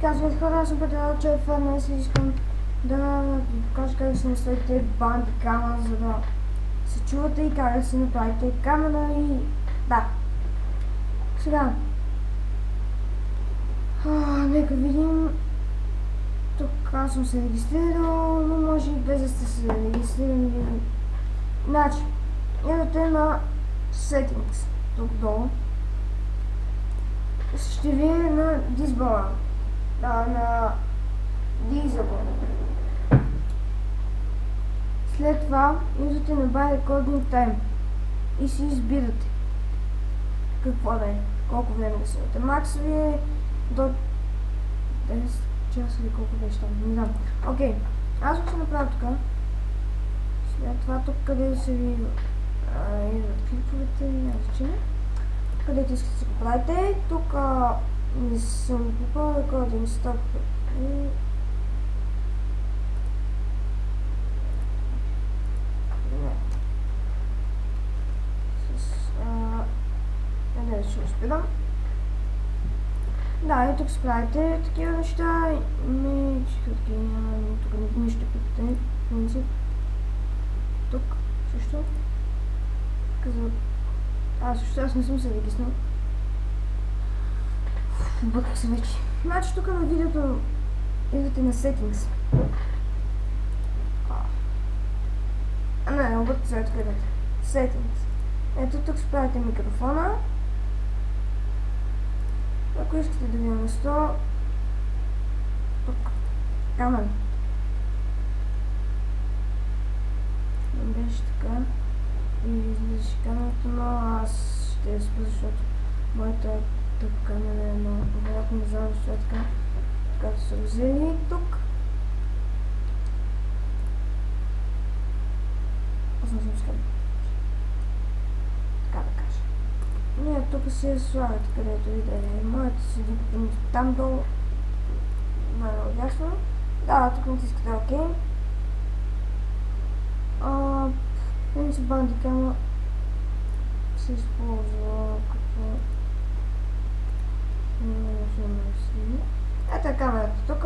Казват хора, аз съм Петър Чев, днес искам да ви покажа как да си наставите бандикама, за да се чувате и как да си направите камера и да. Сега, нека видим. Тук аз съм се регистрирал, но може и без да сте се регистрирали. Значи, идвате на Settings, тук долу. Ще ви е на Disable, на Disable. След това идвате на By Recording Time и си избирате какво да е, колко време да снимате. Макс ви е до 10 часа или колко беше там, не знам. Окей, аз ще направя тук. След това тук, където се ви идват клиповете, няма значение. Където искате да се го правите. Тук не съм купил Recording Stop. Не ще успедам. Да, и тук се правите такива неща. Тук нищо питате, в принцип. Тук също. Аз не съм се регистрирал. Бъках се вече. Значи тук на видеото идвате на Settings. Не, обърках се тук идвате. Settings. Ето тук справите микрофона. Ако искате да ви на место, тук камера. Беше така и излизаше камерата, но аз ще я спа, защото моята тук камера е много вероятно, не знам защо е така, както са взели тук. Аз не съм скъпа. Така да кажа. Не, тук си я слагате където и да е. Моята седи там долу. Много ясно. Да, тук натискате OK. Принцип бандикама се използва като ето е камерата тук.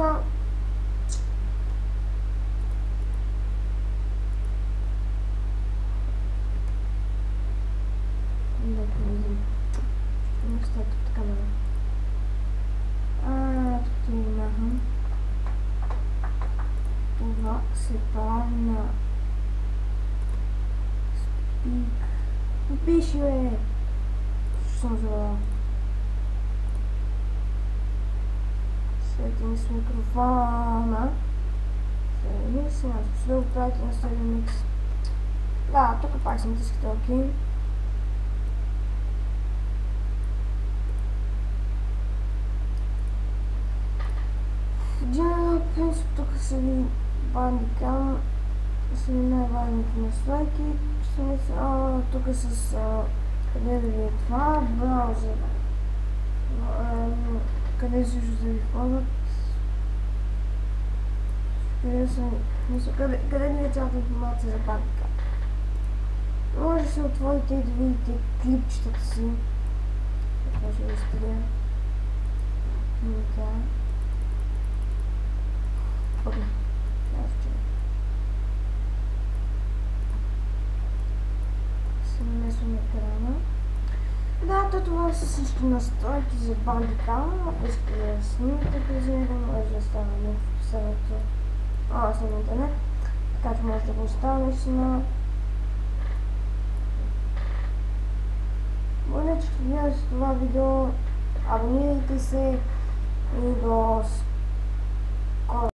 Нека видим. Нека става тук камера. Тук ти махам. Това се прави на Пиши, бе! Що съм забрал? Settings с микрофона. Сега ще да го правите на Stereo Mix. Да, тук пак си натискате OK. В General принцип тук са ви бандикам. Са ви най-важните настройки. Тук с къде да ви е това, браузър, къде също да ви входят, къде ви е цялата информация за бандика. Може да се отворите и да видите клипчетата си, какво ще ви спря. Окей, аз чуя. Намесвам екрана. Да, това са всички настройки за бандикам. Ако искате да снимате през него, може да стане в интернет. Така че може да го оставиш на... Благодаря, че гледате това видео. Абонирайте се и до